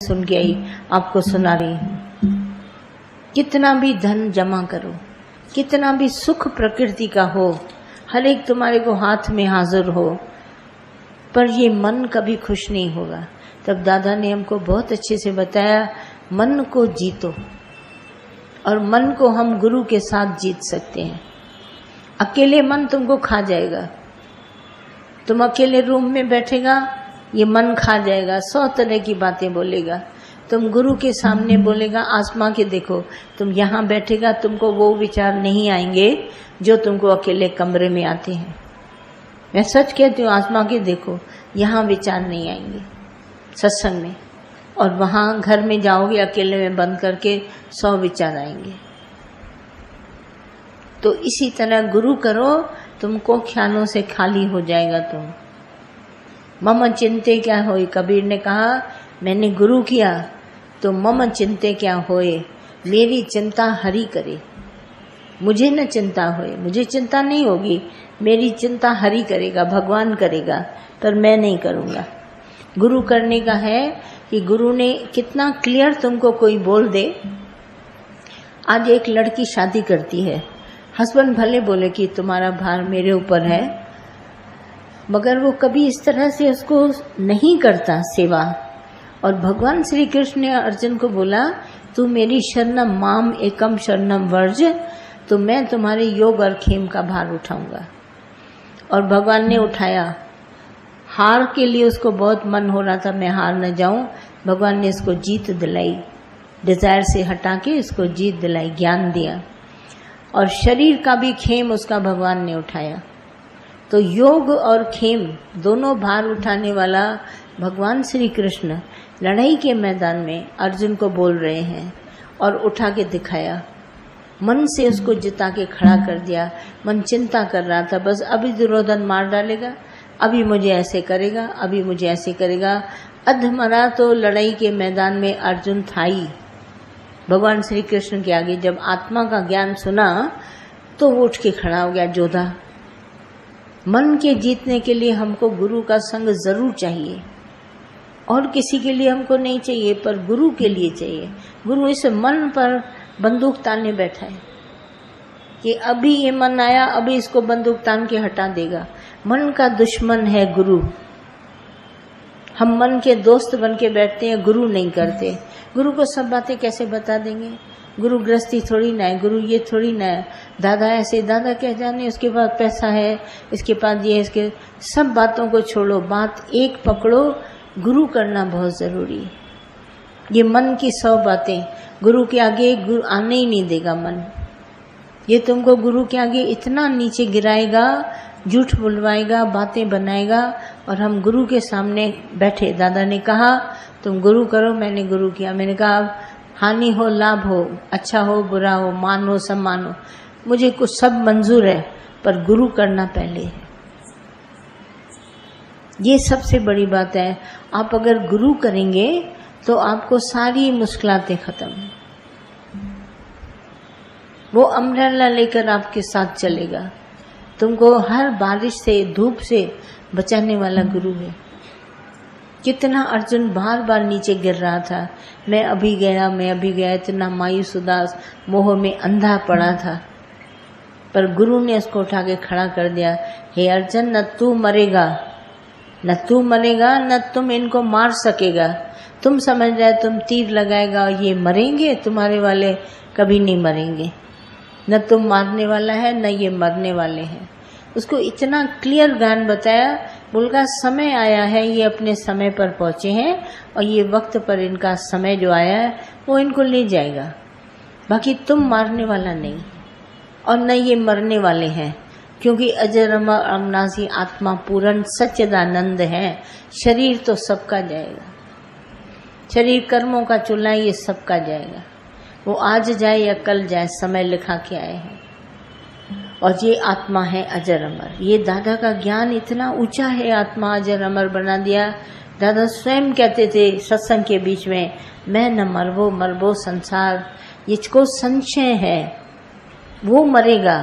सुन के आई, आपको सुना रही हूं। कितना भी धन जमा करो, कितना भी सुख प्रकृति का हो, हर एक तुम्हारे को हाथ में हाजिर हो, पर ये मन कभी खुश नहीं होगा। तब दादा ने हमको बहुत अच्छे से बताया, मन को जीतो, और मन को हम गुरु के साथ जीत सकते हैं। अकेले मन तुमको खा जाएगा। तुम अकेले रूम में बैठेगा, ये मन खा जाएगा, 100 तरह की बातें बोलेगा। तुम गुरु के सामने बोलेगा, आसमा के देखो, तुम यहाँ बैठेगा, तुमको वो विचार नहीं आएंगे जो तुमको अकेले कमरे में आते हैं। मैं सच कहती हूँ, आसमा के देखो, यहाँ विचार नहीं आएंगे सत्संग में, और वहाँ घर में जाओगे अकेले में बंद करके 100 विचार आएंगे। तो इसी तरह गुरु करो, तुमको ख्यालों से खाली हो जाएगा। तुम मम चिंते क्या होए, कबीर ने कहा, मैंने गुरु किया तो मम चिंते क्या होए, मेरी चिंता हरि करे। मुझे न चिंता होए, मुझे चिंता नहीं होगी, मेरी चिंता हरि करेगा, भगवान करेगा, पर मैं नहीं करूँगा। गुरु करने का है कि गुरु ने कितना क्लियर तुमको कोई बोल दे। आज एक लड़की शादी करती है, हस्बैंड भले बोले कि तुम्हारा भार मेरे ऊपर है, मगर वो कभी इस तरह से उसको नहीं करता सेवा। और भगवान श्री कृष्ण ने अर्जुन को बोला, तू मेरी शरणम माम एकम शरणम वर्ज, तो मैं तुम्हारे योग और खेम का भार उठाऊंगा। और भगवान ने उठाया। हार के लिए उसको बहुत मन हो रहा था, मैं हार न जाऊं। भगवान ने इसको जीत दिलाई, डिजायर से हटा के इसको जीत दिलाई, ज्ञान दिया। और शरीर का भी खेम उसका भगवान ने उठाया। तो योग और खेम दोनों भार उठाने वाला भगवान श्री कृष्ण लड़ाई के मैदान में अर्जुन को बोल रहे हैं, और उठा के दिखाया। मन से उसको जिता के खड़ा कर दिया। मन चिंता कर रहा था, बस अभी दुर्योधन मार डालेगा, अभी मुझे ऐसे करेगा, अभी मुझे ऐसे करेगा। अधमरा तो लड़ाई के मैदान में अर्जुन था ही भगवान श्री कृष्ण के आगे। जब आत्मा का ज्ञान सुना तो वो उठ के खड़ा हो गया, जोधा। मन के जीतने के लिए हमको गुरु का संग जरूर चाहिए, और किसी के लिए हमको नहीं चाहिए, पर गुरु के लिए चाहिए। गुरु इस मन पर बंदूक ताने बैठा है कि अभी ये मन आया, अभी इसको बंदूक तान के हटा देगा। मन का दुश्मन है गुरु। हम मन के दोस्त बन के बैठते हैं, गुरु नहीं करते। गुरु को सब बातें कैसे बता देंगे? गुरु गृहस्थी थोड़ी ना है, गुरु ये थोड़ी ना है, दादा ऐसे, दादा क्या जाने उसके पास पैसा है, इसके पास ये, इसके सब बातों को छोड़ो, बात एक पकड़ो, गुरु करना बहुत जरूरी है। ये मन की 100 बातें गुरु के आगे गुरु आने ही नहीं देगा मन। ये तुमको गुरु के आगे इतना नीचे गिराएगा, झूठ बुलवाएगा, बातें बनाएगा। और हम गुरु के सामने बैठे, दादा ने कहा तुम गुरु करो, मैंने गुरु किया। मैंने कहा हानि हो लाभ हो, अच्छा हो बुरा हो, मान हो सम्मान हो, मुझे कुछ सब मंजूर है, पर गुरु करना पहले है। ये सबसे बड़ी बात है। आप अगर गुरु करेंगे तो आपको सारी मुश्किलातें खत्म। वो अम्ब्रेला लेकर आपके साथ चलेगा, तुमको हर बारिश से, धूप से बचाने वाला गुरु है। कितना अर्जुन बार बार नीचे गिर रहा था, मैं अभी गया, इतना मायूस उदास मोह में अंधा पड़ा था, पर गुरु ने उसको उठा के खड़ा कर दिया। हे अर्जुन, न तू मरेगा, न तुम इनको मार सकेगा। तुम समझ रहे तुम तीर लगाएगा और ये मरेंगे, तुम्हारे वाले कभी नहीं मरेंगे। न तुम मारने वाला है, न ये मरने वाले हैं। उसको इतना क्लियर ज्ञान बताया। बोलगा समय आया है, ये अपने समय पर पहुंचे हैं, और ये वक्त पर इनका समय जो आया है वो इनको ले जाएगा। बाकी तुम मारने वाला नहीं, और न ये मरने वाले हैं, क्योंकि अजर अमर अविनाशी आत्मा पूर्ण सच्चिदानंद है। शरीर तो सबका जाएगा, शरीर कर्मों का चूल्हा, ये सबका जाएगा। वो आज जाए या कल जाए, समय लिखा के आए हैं। और ये आत्मा है अजर अमर। ये दादा का ज्ञान इतना ऊंचा है, आत्मा अजर अमर बना दिया। दादा स्वयं कहते थे सत्संग के बीच में, मैं न मरबो संसार, जिसको संशय है वो मरेगा।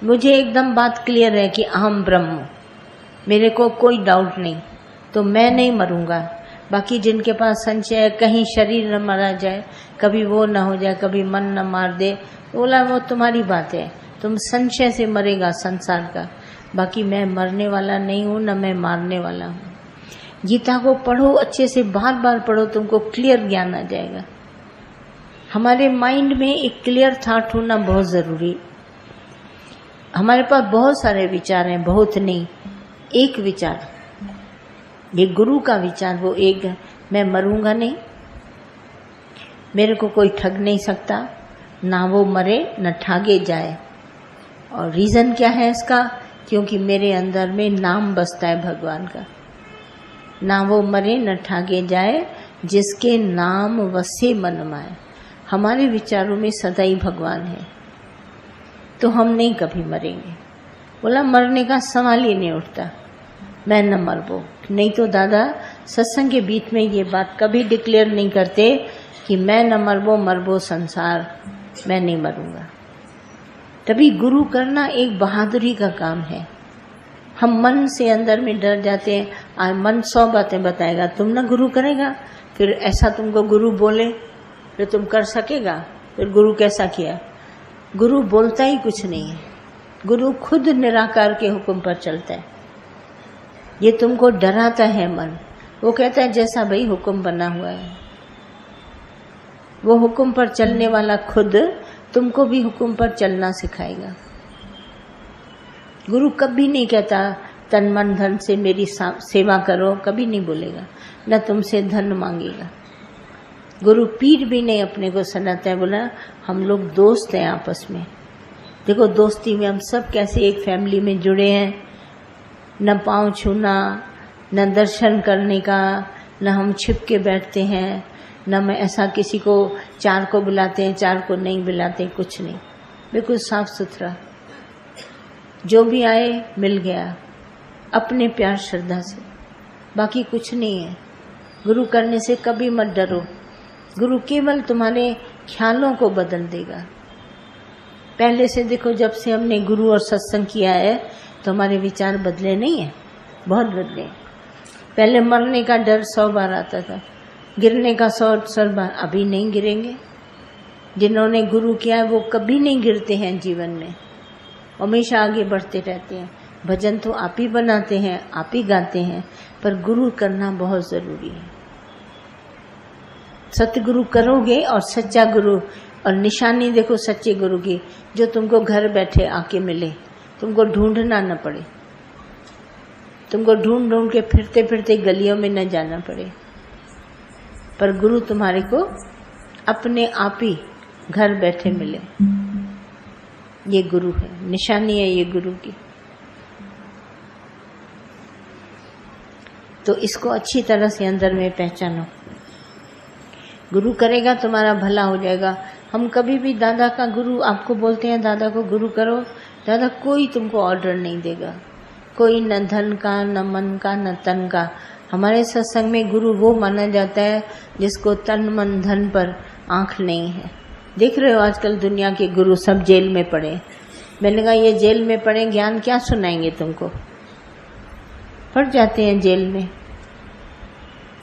मुझे एकदम बात क्लियर है कि अहम ब्रह्म, मेरे को कोई डाउट नहीं, तो मैं नहीं मरूंगा। बाकी जिनके पास संचय है, कहीं शरीर न मारा जाए, कभी वो न हो जाए, कभी मन न मार दे, बोला वो तुम्हारी बात है, तुम संशय से मरेगा संसार का, बाकी मैं मरने वाला नहीं हूं, न मैं मारने वाला हूं। गीता को पढ़ो अच्छे से, बार बार पढ़ो, तुमको क्लियर ज्ञान आ जाएगा। हमारे माइंड में एक क्लियर थॉट होना बहुत जरूरी। हमारे पास बहुत सारे विचार हैं, बहुत नहीं, एक विचार, ये गुरु का विचार, वो एक है, मैं मरूंगा नहीं, मेरे को कोई ठग नहीं सकता, ना वो मरे न ठागे जाए। और रीजन क्या है इसका? क्योंकि मेरे अंदर में नाम बसता है भगवान का। ना वो मरे न ठागे जाए, जिसके नाम वसे मन माए। हमारे विचारों में सदा ही भगवान है, तो हम नहीं कभी मरेंगे। बोला मरने का सवाल ही नहीं उठता, मैं न मरबो। नहीं तो दादा सत्संग के बीच में ये बात कभी डिक्लेयर नहीं करते कि मैं न मरबो, मरबो संसार, मैं नहीं मरूंगा। तभी गुरु करना एक बहादुरी का काम है। हम मन से अंदर में डर जाते हैं, आज मन 100 बातें बताएगा, तुम ना गुरु करेगा, फिर ऐसा तुमको गुरु बोले, फिर तुम कर सकेगा? फिर गुरु कैसा किया? गुरु बोलता ही कुछ नहीं है, गुरु खुद निराकार के हुक्म पर चलता है। ये तुमको डराता है मन, वो कहता है जैसा भाई हुक्म बना हुआ है। वो हुक्म पर चलने वाला खुद तुमको भी हुक्म पर चलना सिखाएगा। गुरु कभी नहीं कहता तन मन धन से मेरी सेवा करो, कभी नहीं बोलेगा, न तुमसे धन मांगेगा। गुरु पीर भी नहीं अपने को सनाता है, बोला हम लोग दोस्त हैं आपस में। देखो दोस्ती में हम सब कैसे एक फैमिली में जुड़े हैं, न पाँव छूना, न दर्शन करने का, न हम छिप के बैठते हैं, न मैं ऐसा किसी को 4 को बुलाते हैं 4 को नहीं बुलाते, कुछ नहीं, बिल्कुल साफ सुथरा। जो भी आए मिल गया अपने प्यार श्रद्धा से, बाकी कुछ नहीं है। गुरु करने से कभी मत डरो, गुरु केवल तुम्हारे ख्यालों को बदल देगा। पहले से देखो, जब से हमने गुरु और सत्संग किया है तो हमारे विचार बदले नहीं है, बहुत बदले। पहले मरने का डर 100 बार आता था, गिरने का 100 बार, अभी नहीं गिरेंगे। जिन्होंने गुरु किया है वो कभी नहीं गिरते हैं जीवन में, हमेशा आगे बढ़ते रहते हैं। भजन तो आप ही बनाते हैं, आप ही गाते हैं, पर गुरु करना बहुत जरूरी है। सतगुरु करोगे और सच्चा गुरु, और निशानी देखो सच्चे गुरु की, जो तुमको घर बैठे आके मिले, तुमको ढूंढना न पड़े, तुमको ढूंढ ढूंढ के फिरते फिरते गलियों में न जाना पड़े, पर गुरु तुम्हारे को अपने आप ही घर बैठे मिले। ये गुरु है, निशानी है ये गुरु की। तो इसको अच्छी तरह से अंदर में पहचानो। गुरु करेगा तुम्हारा भला हो जाएगा। हम कभी भी दादा का गुरु, आपको बोलते हैं दादा को गुरु करो, दादा कोई तुमको ऑर्डर नहीं देगा, कोई न धन का, न मन का, न तन का। हमारे सत्संग में गुरु वो माना जाता है जिसको तन मन धन पर आंख नहीं है। देख रहे हो आजकल दुनिया के गुरु सब जेल में पड़े। मैंने कहा ये जेल में पड़े, ज्ञान क्या सुनाएंगे तुमको? पड़ जाते हैं जेल में।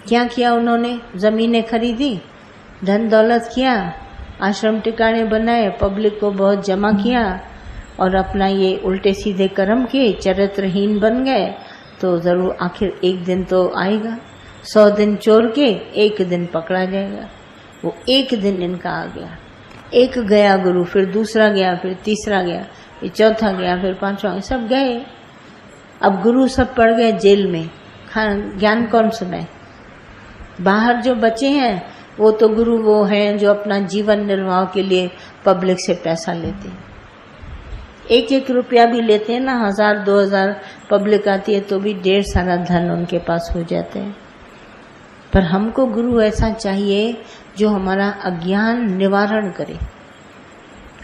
क्या किया उन्होंने? जमीनें खरीदी, धन दौलत किया, आश्रम टिकाणे बनाए, पब्लिक को बहुत जमा किया, और अपना ये उल्टे सीधे कर्म किए, चरित्रहीन बन गए। तो जरूर आखिर एक दिन तो आएगा। 100 दिन चोर के एक दिन पकड़ा जाएगा। वो एक दिन इनका आ गया। एक गया गुरु, फिर दूसरा गया, फिर तीसरा गया, फिर चौथा गया, फिर 5वां, सब गए। अब गुरु सब पड़ गए जेल में, ज्ञान कौन सुनाए? बाहर जो बचे हैं वो तो गुरु वो हैं जो अपना जीवन निर्वाह के लिए पब्लिक से पैसा लेते हैं। 1-1 रुपया भी लेते हैं ना, 1000-2000 पब्लिक आती है तो भी ढेर सारा धन उनके पास हो जाते हैं। पर हमको गुरु ऐसा चाहिए जो हमारा अज्ञान निवारण करे।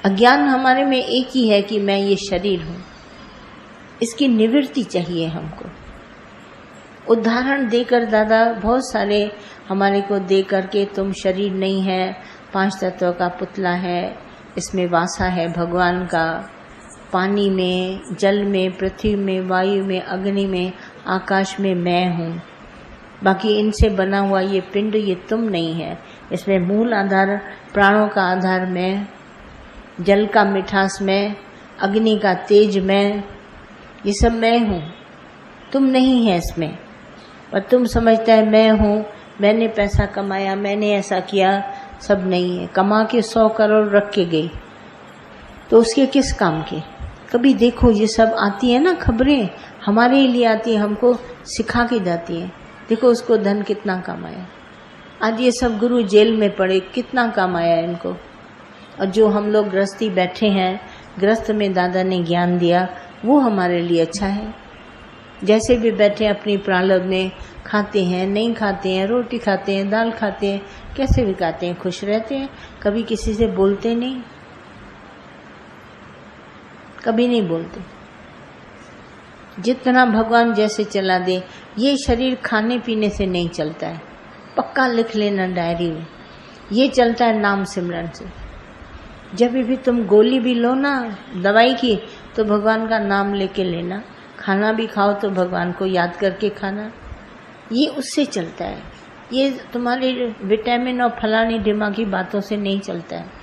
अज्ञान हमारे में एक ही है कि मैं ये शरीर हूँ, इसकी निवृत्ति चाहिए हमको। उदाहरण देकर दादा बहुत सारे हमारे को दे करके, तुम शरीर नहीं है, 5 तत्व का पुतला है, इसमें वासा है भगवान का, पानी में, जल में, पृथ्वी में, वायु में, अग्नि में, आकाश में मैं हूँ। बाकी इनसे बना हुआ ये पिंड ये तुम नहीं है। इसमें मूल आधार, प्राणों का आधार मैं, जल का मिठास मैं, अग्नि का तेज मैं, ये सब मैं हूँ, तुम नहीं है इसमें। और तुम समझता है मैं हूँ, मैंने पैसा कमाया, मैंने ऐसा किया, सब नहीं है। कमा के 100 करोड़ रख के गई तो उसके किस काम के? कभी देखो, ये सब आती है ना खबरें, हमारे लिए आती है, हमको सिखा के जाती है। देखो उसको धन कितना कमाया, आज ये सब गुरु जेल में पड़े, कितना कमाया इनको। और जो हम लोग गृहस्थी बैठे हैं, गृहस्थ में दादा ने ज्ञान दिया, वो हमारे लिए अच्छा है। जैसे भी बैठे अपनी प्रारब्ध में, खाते हैं नहीं खाते हैं, रोटी खाते हैं, दाल खाते हैं, कैसे भी खाते हैं, खुश रहते हैं। कभी किसी से बोलते नहीं, कभी नहीं बोलते। जितना भगवान जैसे चला दे, ये शरीर खाने पीने से नहीं चलता है, पक्का लिख लेना डायरी में। ये चलता है नाम सिमरन से। जब भी तुम गोली भी लो ना दवाई की, तो भगवान का नाम लेके लेना। खाना भी खाओ तो भगवान को याद करके खाना, ये उससे चलता है। ये तुम्हारी विटामिन और फलानी दिमागी बातों से नहीं चलता है।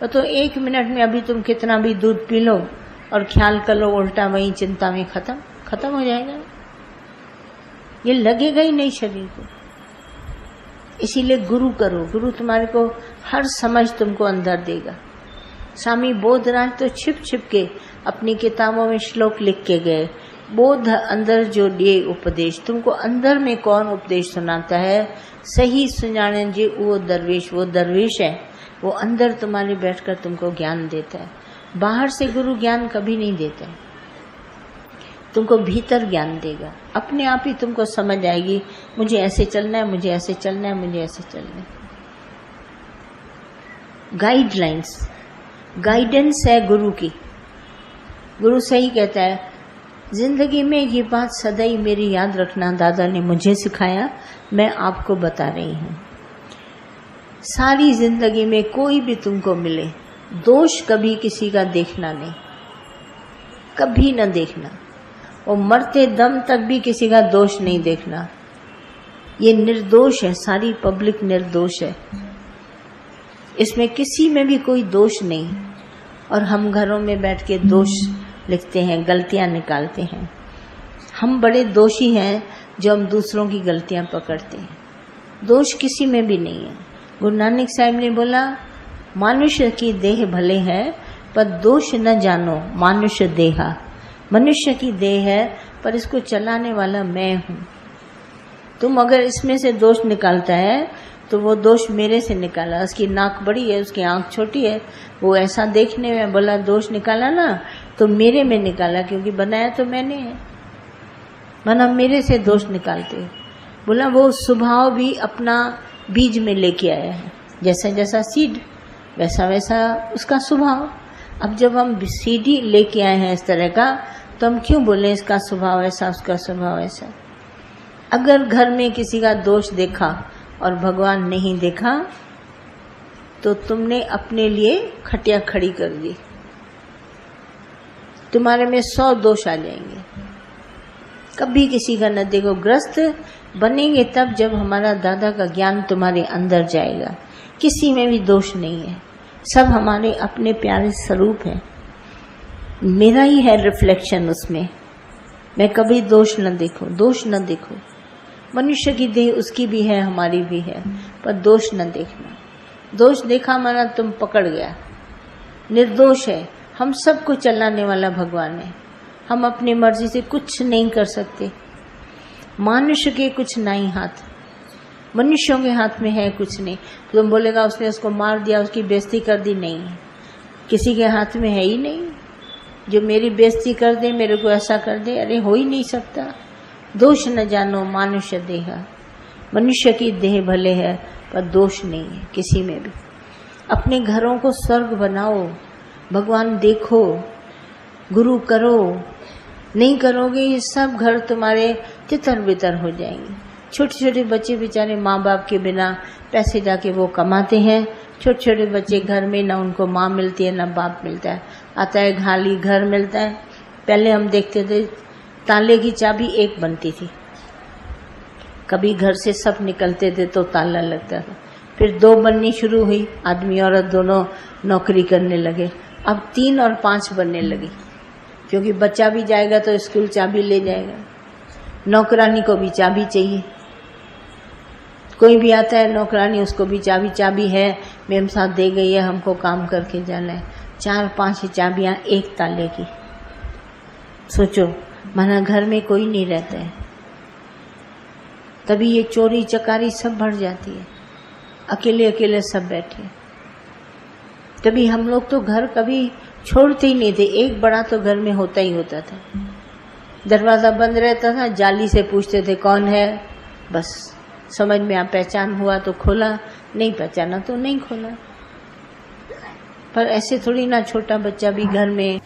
तो 1 मिनट में अभी तुम कितना भी दूध पी लो और ख्याल कर लो उल्टा, वही चिंता में खत्म हो जाएगा। ये लगेगा ही नहीं शरीर को। इसीलिए गुरु करो। गुरु तुम्हारे को हर समझ तुमको अंदर देगा। स्वामी बोधराज तो छिप छिप के अपनी किताबों में श्लोक लिख के गए। बोध अंदर जो दिए उपदेश, तुमको अंदर में कौन उपदेश सुनाता है? सही सुनाने जी वो दरवेश है। वो अंदर तुम्हारे बैठकर तुमको ज्ञान देता है। बाहर से गुरु ज्ञान कभी नहीं देता है, तुमको भीतर ज्ञान देगा। अपने आप ही तुमको समझ आएगी, मुझे ऐसे चलना है, मुझे ऐसे चलना है, मुझे ऐसे चलना है। गाइडलाइंस, गाइडेंस है गुरु की। गुरु सही कहता है, जिंदगी में ये बात सदैव मेरी याद रखना, दादा ने मुझे सिखाया, मैं आपको बता रही हूँ। सारी जिंदगी में कोई भी तुमको मिले, दोष कभी किसी का देखना नहीं, कभी न देखना। और मरते दम तक भी किसी का दोष नहीं देखना। ये निर्दोष है, सारी पब्लिक निर्दोष है, इसमें किसी में भी कोई दोष नहीं। और हम घरों में बैठ के दोष लिखते हैं, गलतियां निकालते हैं। हम बड़े दोषी हैं जो हम दूसरों की गलतियां पकड़ते हैं। दोष किसी में भी नहीं है। गुरु नानक साहब ने बोला, मनुष्य की देह भले है पर दोष न जानो मानुष देहा। मनुष्य की देह है पर इसको चलाने वाला मैं हूँ। तुम अगर इसमें से दोष निकालता है तो वो दोष मेरे से निकाला। उसकी नाक बड़ी है, उसकी आंख छोटी है, वो ऐसा देखने में बोला दोष निकाला ना, तो मेरे में निकाला, क्योंकि बनाया तो मैंने है। माना मेरे से दोष निकालते हो। बोला वो स्वभाव भी अपना बीज में लेके आया है, जैसा जैसा सीड वैसा वैसा उसका स्वभाव। अब जब हम सीड ही लेके आए हैं इस तरह का, तो हम क्यों बोले इसका स्वभाव ऐसा, उसका स्वभाव ऐसा। अगर घर में किसी का दोष देखा और भगवान नहीं देखा, तो तुमने अपने लिए खटिया खड़ी कर दी। तुम्हारे में 100 दोष आ जाएंगे। कभी किसी का न देखो। ग्रस्त बनेंगे तब जब हमारा दादा का ज्ञान तुम्हारे अंदर जाएगा। किसी में भी दोष नहीं है, सब हमारे अपने प्यारे स्वरूप है। मेरा ही है रिफ्लेक्शन उसमें। मैं कभी दोष न देखो, दोष न देखो। मनुष्य की देह उसकी भी है, हमारी भी है, पर दोष न देखना। दोष देखा माना तुम पकड़ गया। निर्दोष है, हम सबको चलाने वाला भगवान है। हम अपनी मर्जी से कुछ नहीं कर सकते। मनुष्य के कुछ नहीं हाथ, मनुष्यों के हाथ में है कुछ नहीं। तो तुम बोलेगा उसने उसको मार दिया, उसकी बेइज्जती कर दी, नहीं, किसी के हाथ में है ही नहीं जो मेरी बेइज्जती कर दे, मेरे को ऐसा कर दे। अरे हो ही नहीं सकता। दोष न जानो मानुष्य देहा। मनुष्य की देह भले है पर दोष नहीं है किसी में भी। अपने घरों को स्वर्ग बनाओ, भगवान देखो, गुरु करो। नहीं करोगे ये सब घर तुम्हारे तितर बितर हो जाएंगे। छोटे छोटे बच्चे बेचारे माँ बाप के बिना पैसे जाके वो कमाते हैं। छोटे छोटे बच्चे घर में ना उनको माँ मिलती है ना बाप मिलता है। आता है खाली घर मिलता है। पहले हम देखते थे ताले की चाबी एक बनती थी, कभी घर से सब निकलते थे तो ताला लगता था। फिर 2 बननी शुरू हुई, आदमी औरत दोनों नौकरी करने लगे। अब 3 और 5 बनने लगी, क्योंकि बच्चा भी जाएगा तो स्कूल चाबी ले जाएगा, नौकरानी को भी चाबी चाहिए। कोई भी आता है नौकरानी, उसको भी चाबी, चाबी है मेम साहब दे गई है, हमको काम करके जाना है। 4-5 चाबियां एक ताले की। सोचो, माना घर में कोई नहीं रहता है, तभी ये चोरी चकारी सब बढ़ जाती है। अकेले अकेले सब बैठे, तभी हम लोग तो घर कभी छोड़ते ही नहीं थे। एक बड़ा तो घर में होता ही होता था। दरवाजा बंद रहता था, जाली से पूछते थे कौन है, बस समझ में आ, पहचान हुआ तो खोला, नहीं पहचाना तो नहीं खोला। पर ऐसे थोड़ी ना छोटा बच्चा भी घर में